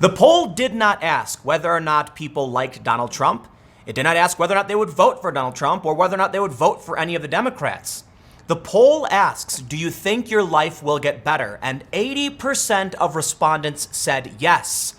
The poll did not ask whether or not people liked Donald Trump. It did not ask whether or not they would vote for Donald Trump or whether or not they would vote for any of the Democrats. The poll asks, do you think your life will get better? And 80% of respondents said yes.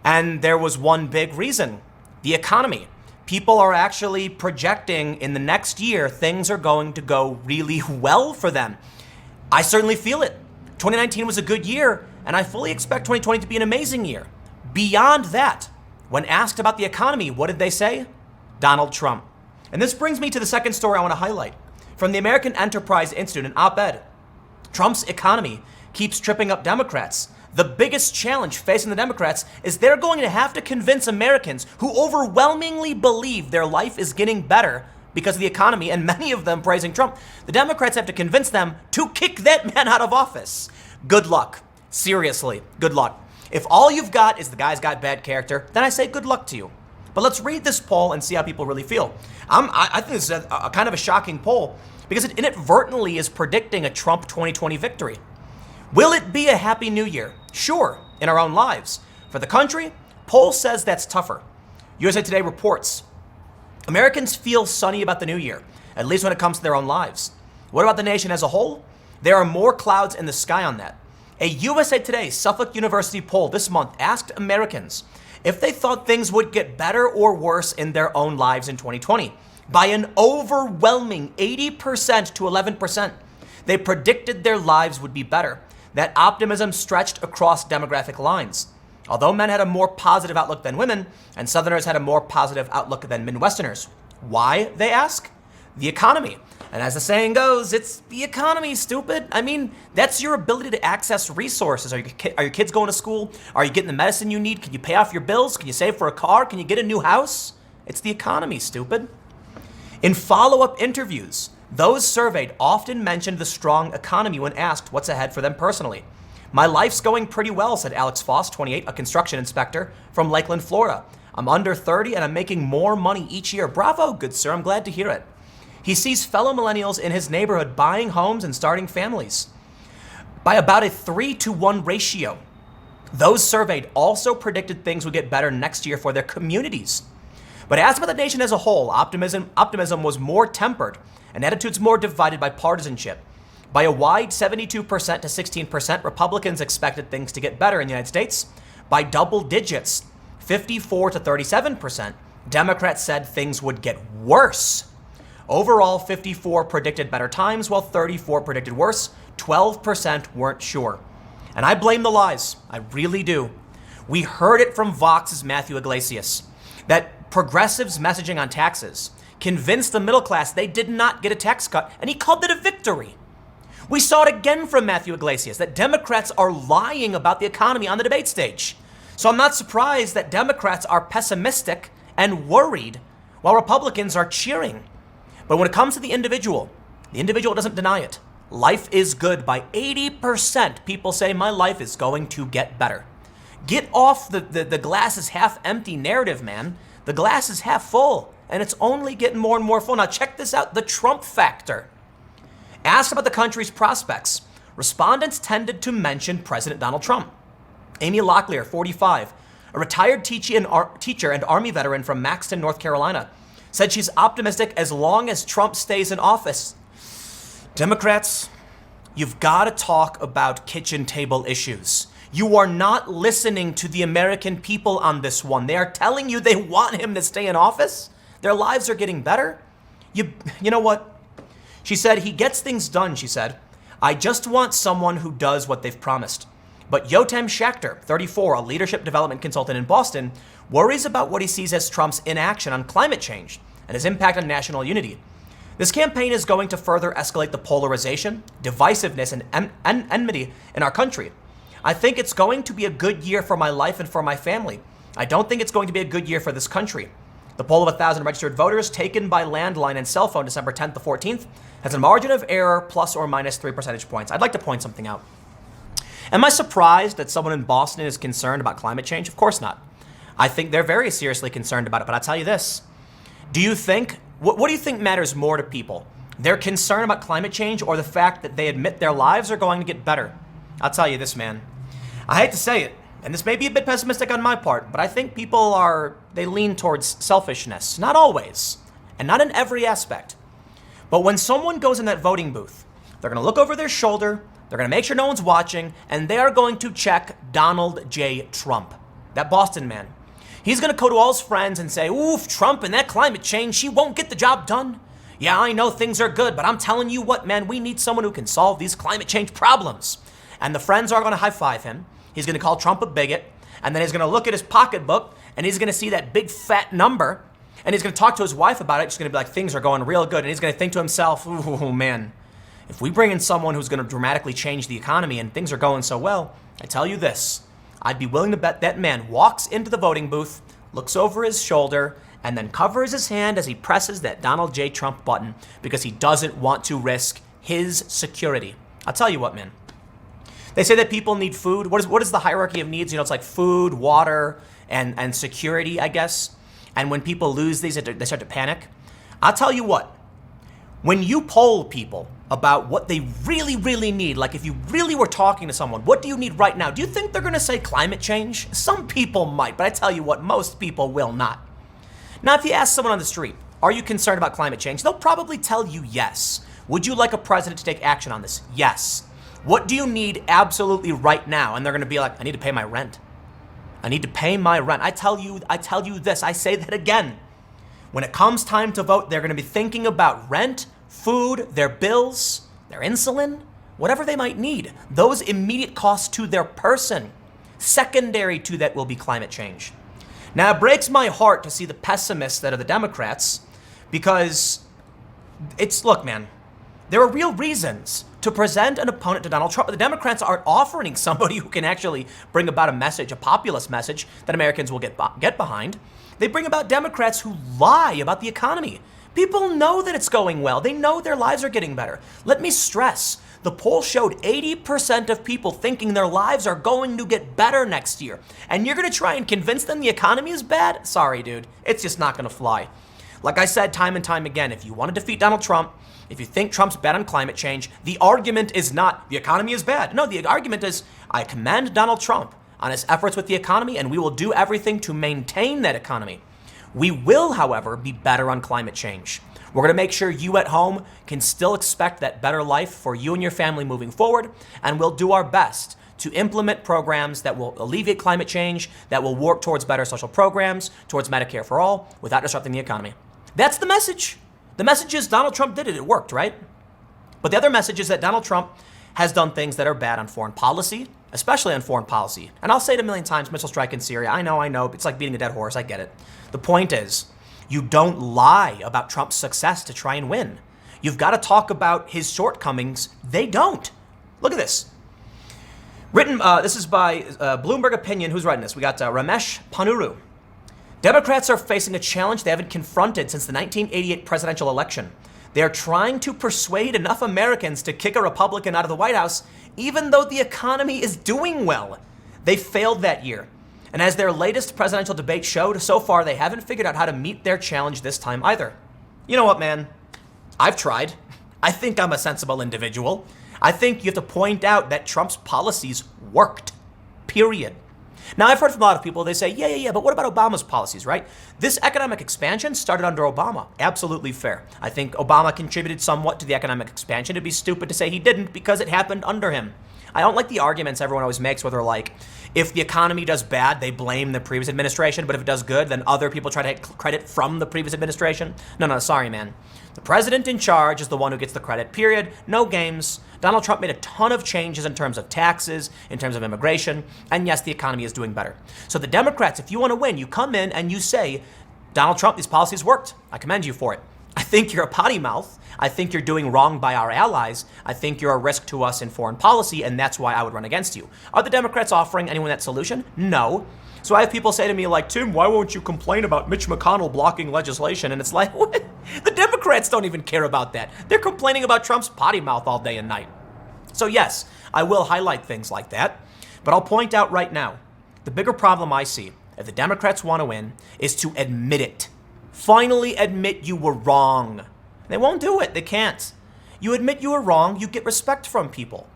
And there was one big reason: the economy. People are actually projecting in the next year things are going to go really well for them. I certainly feel it. 2019 was a good year, and I fully expect 2020 to be an amazing year. Beyond that, when asked about the economy, what did they say? Donald Trump. And this brings me to the second story I want to highlight. From the American Enterprise Institute, an op-ed. Trump's economy keeps tripping up Democrats. The biggest challenge facing the Democrats is they're going to have to convince Americans who overwhelmingly believe their life is getting better because of the economy, and many of them praising Trump. The Democrats have to convince them to kick that man out of office. Good luck. Seriously, good luck. If all you've got is the guy's got bad character, then I say good luck to you. But let's read this poll and see how people really feel. I think this is a kind of a shocking poll because it inadvertently is predicting a Trump 2020 victory. Will it be a happy new year? Sure, in our own lives. For the country, poll says that's tougher. USA Today reports, Americans feel sunny about the new year, at least when it comes to their own lives. What about the nation as a whole? There are more clouds in the sky on that. A USA Today Suffolk University poll this month asked Americans if they thought things would get better or worse in their own lives in 2020. By an overwhelming 80% to 11%, they predicted their lives would be better. That optimism stretched across demographic lines. Although men had a more positive outlook than women, and Southerners had a more positive outlook than Midwesterners. Why, they ask? The economy. And as the saying goes, it's the economy, stupid. I mean, that's your ability to access resources. Are your kids going to school? Are you getting the medicine you need? Can you pay off your bills? Can you save for a car? Can you get a new house? It's the economy, stupid. In follow-up interviews, those surveyed often mentioned the strong economy when asked what's ahead for them personally. My life's going pretty well, said Alex Foss, 28, a construction inspector from Lakeland, Florida. I'm under 30 and I'm making more money each year. Bravo, good sir, I'm glad to hear it. He sees fellow millennials in his neighborhood buying homes and starting families by about a 3-to-1 ratio. Those surveyed also predicted things would get better next year for their communities. But as for the nation as a whole, optimism was more tempered and attitudes more divided by partisanship. By a wide 72% to 16%, Republicans expected things to get better in the United States. By double digits, 54 to 37%, Democrats said things would get worse. Overall, 54 predicted better times, while 34 predicted worse. 12% weren't sure. And I blame the lies. I really do. We heard it from Vox's Matthew Iglesias, that progressives' messaging on taxes convinced the middle class they did not get a tax cut, and he called it a victory. We saw it again from Matthew Iglesias, that Democrats are lying about the economy on the debate stage. So I'm not surprised that Democrats are pessimistic and worried, while Republicans are cheering. But when it comes to the individual doesn't deny it. Life is good. By 80%, people say my life is going to get better. Get off the glass is half empty narrative, man. The glass is half full, and it's only getting more and more full. Now check this out, the Trump factor. Asked about the country's prospects, respondents tended to mention President Donald Trump. Amy Locklear, 45, a retired teacher and Army veteran from Maxton, North Carolina, said she's optimistic as long as Trump stays in office. Democrats, you've got to talk about kitchen table issues. You are not listening to the American people on this one. They are telling you they want him to stay in office. Their lives are getting better. You know what? She said, he gets things done, she said. I just want someone who does what they've promised. But Yotam Schachter, 34, a leadership development consultant in Boston, worries about what he sees as Trump's inaction on climate change and his impact on national unity. This campaign is going to further escalate the polarization, divisiveness, and enmity in our country. I think it's going to be a good year for my life and for my family. I don't think it's going to be a good year for this country. The poll of 1,000 registered voters taken by landline and cell phone December 10th to 14th has a margin of error plus or minus 3 percentage points. I'd like to point something out. Am I surprised that someone in Boston is concerned about climate change? Of course not. I think they're very seriously concerned about it, but I'll tell you this. What do you think matters more to people? Their concern about climate change or the fact that they admit their lives are going to get better? I'll tell you this, man. I hate to say it, and this may be a bit pessimistic on my part, but I think they lean towards selfishness. Not always, and not in every aspect. But when someone goes in that voting booth, they're going to look over their shoulder, they're going to make sure no one's watching, and they are going to check Donald J. Trump, that Boston man. He's going to go to all his friends and say, oof, Trump and that climate change, he won't get the job done. Yeah, I know things are good, but I'm telling you what, man, we need someone who can solve these climate change problems. And the friends are going to high-five him. He's going to call Trump a bigot, and then he's going to look at his pocketbook, and he's going to see that big fat number, and he's going to talk to his wife about it. She's going to be like, things are going real good, and he's going to think to himself, ooh, man, if we bring in someone who's going to dramatically change the economy and things are going so well, I tell you this, I'd be willing to bet that man walks into the voting booth, looks over his shoulder, and then covers his hand as he presses that Donald J. Trump button because he doesn't want to risk his security. I'll tell you what, man. They say that people need food. What is the hierarchy of needs? You know, it's like food, water, and security, I guess. And when people lose these, they start to panic. I'll tell you what. When you poll people about what they really, really need, like if you really were talking to someone, what do you need right now? Do you think they're going to say climate change? Some people might, but I tell you what, most people will not. Now, if you ask someone on the street, are you concerned about climate change? They'll probably tell you yes. Would you like a president to take action on this? Yes. What do you need absolutely right now? And they're going to be like, I need to pay my rent. I need to pay my rent. I tell you this, I say that again. When it comes time to vote, they're going to be thinking about rent, food, their bills, their insulin, whatever they might need. Those immediate costs to their person. Secondary to that will be climate change. Now, it breaks my heart to see the pessimists that are the Democrats because look, man, there are real reasons to present an opponent to Donald Trump. The Democrats aren't offering somebody who can actually bring about a message, a populist message that Americans will get behind. They bring about Democrats who lie about the economy. People know that it's going well. They know their lives are getting better. Let me stress, the poll showed 80% of people thinking their lives are going to get better next year. And you're going to try and convince them the economy is bad? Sorry, dude. It's just not going to fly. Like I said time and time again, if you want to defeat Donald Trump, if you think Trump's bad on climate change, the argument is not the economy is bad. No, the argument is I commend Donald Trump on his efforts with the economy, and we will do everything to maintain that economy. We will, however, be better on climate change. We're going to make sure you at home can still expect that better life for you and your family moving forward, and we'll do our best to implement programs that will alleviate climate change, that will work towards better social programs, towards Medicare for all, without disrupting the economy. That's the message. The message is Donald Trump did it. It worked, right? But the other message is that Donald Trump has done things that are bad on foreign policy, especially on foreign policy. And I'll say it a million times, missile strike in Syria. I know. It's like beating a dead horse. I get it. The point is, you don't lie about Trump's success to try and win. You've got to talk about his shortcomings. They don't. Look at this. Written, this is by Bloomberg Opinion. Who's writing this? We got Ramesh Panuru. Democrats are facing a challenge they haven't confronted since the 1988 presidential election. They are trying to persuade enough Americans to kick a Republican out of the White House, even though the economy is doing well. They failed that year. And as their latest presidential debate showed, so far they haven't figured out how to meet their challenge this time either. You know what, man? I've tried. I think I'm a sensible individual. I think you have to point out that Trump's policies worked. Period. Now, I've heard from a lot of people, they say, yeah, but what about Obama's policies, right? This economic expansion started under Obama. Absolutely fair. I think Obama contributed somewhat to the economic expansion. It'd be stupid to say he didn't because it happened under him. I don't like the arguments everyone always makes where they're like, if the economy does bad, they blame the previous administration, but if it does good, then other people try to take credit from the previous administration. No, sorry, man. The president in charge is the one who gets the credit, period. No games. Donald Trump made a ton of changes in terms of taxes, in terms of immigration, and yes, the economy is doing better. So the Democrats, if you want to win, you come in and you say, Donald Trump, these policies worked. I commend you for it. I think you're a potty mouth. I think you're doing wrong by our allies. I think you're a risk to us in foreign policy, and that's why I would run against you. Are the Democrats offering anyone that solution? No. So I have people say to me like, Tim, why won't you complain about Mitch McConnell blocking legislation? And it's like, what? The Democrats don't even care about that. They're complaining about Trump's potty mouth all day and night. So yes, I will highlight things like that, but I'll point out right now, the bigger problem I see, if the Democrats want to win, is to admit it. Finally admit you were wrong. They won't do it. They can't. You admit you were wrong, you get respect from people.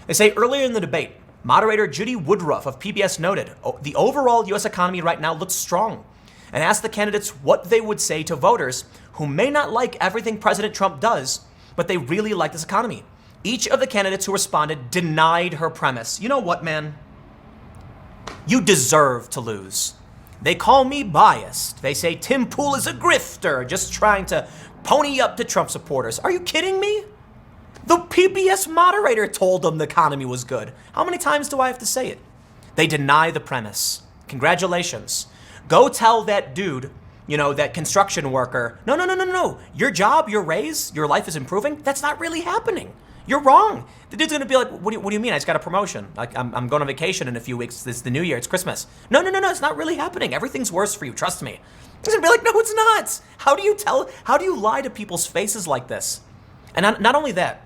They say earlier in the debate, Moderator Judy Woodruff of PBS noted, the overall U.S. economy right now looks strong, and asked the candidates what they would say to voters who may not like everything President Trump does, but they really like this economy. Each of the candidates who responded denied her premise. You know what, man? You deserve to lose. They call me biased. They say Tim Pool is a grifter, just trying to pony up to Trump supporters. Are you kidding me? The PBS moderator told them the economy was good. How many times do I have to say it? They deny the premise. Congratulations. Go tell that dude, that construction worker, no. Your job, your raise, your life is improving. That's not really happening. You're wrong. The dude's gonna be like, what do you mean? I just got a promotion. Like, I'm going on vacation in a few weeks. It's the New Year. It's Christmas. No. It's not really happening. Everything's worse for you. Trust me. He's gonna be like, no, it's not. How do you lie to people's faces like this? And not only that,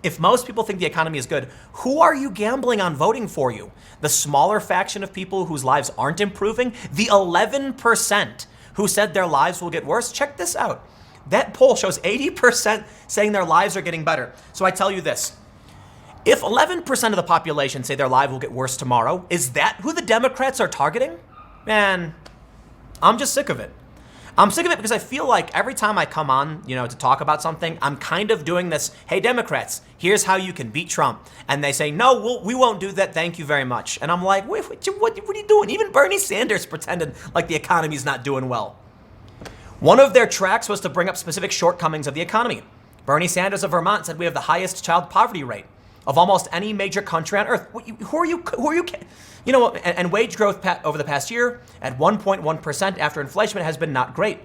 if most people think the economy is good, who are you gambling on voting for you? The smaller faction of people whose lives aren't improving? The 11% who said their lives will get worse? Check this out. That poll shows 80% saying their lives are getting better. So I tell you this. If 11% of the population say their life will get worse tomorrow, is that who the Democrats are targeting? Man, I'm just sick of it. I'm sick of it because I feel like every time I come on, to talk about something, I'm kind of doing this, hey, Democrats, here's how you can beat Trump. And they say, no, we won't do that, thank you very much. And I'm like, wait, what are you doing? Even Bernie Sanders pretended like the economy's not doing well. One of their tracks was to bring up specific shortcomings of the economy. Bernie Sanders of Vermont said we have the highest child poverty rate of almost any major country on earth. Who are you? And wage growth over the past year at 1.1% after inflation has been not great.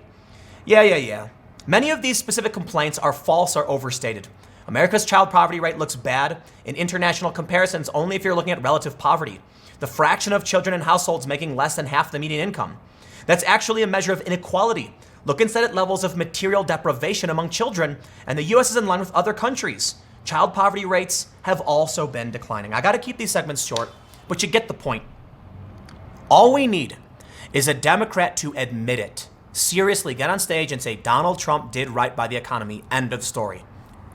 Yeah. Many of these specific complaints are false or overstated. America's child poverty rate looks bad in international comparisons only if you're looking at relative poverty, the fraction of children in households making less than half the median income. That's actually a measure of inequality. Look instead at levels of material deprivation among children, and the U.S. is in line with other countries. Child poverty rates have also been declining. I got to keep these segments short, but you get the point. All we need is a Democrat to admit it. Seriously, get on stage and say Donald Trump did right by the economy. End of story.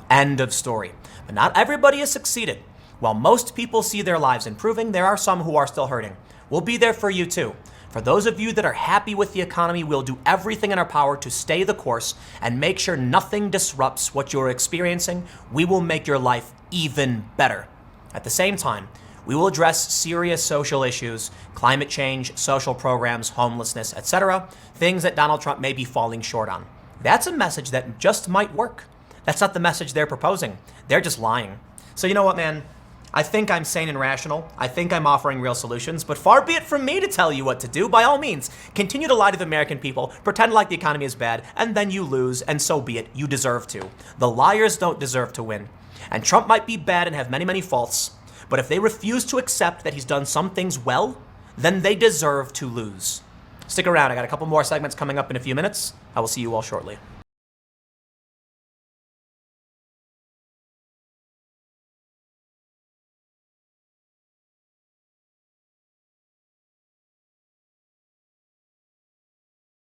End of story. But not everybody has succeeded. While most people see their lives improving, there are some who are still hurting. We'll be there for you too. For those of you that are happy with the economy, we'll do everything in our power to stay the course and make sure nothing disrupts what you're experiencing. We will make your life even better. At the same time, we will address serious social issues, climate change, social programs, homelessness, etc., things that Donald Trump may be falling short on. That's a message that just might work. That's not the message they're proposing. They're just lying. So you know what, man? I think I'm sane and rational. I think I'm offering real solutions, but far be it from me to tell you what to do. By all means, continue to lie to the American people, pretend like the economy is bad, and then you lose, and so be it. You deserve to. The liars don't deserve to win. And Trump might be bad and have many, many faults, but if they refuse to accept that he's done some things well, then they deserve to lose. Stick around. I got a couple more segments coming up in a few minutes. I will see you all shortly.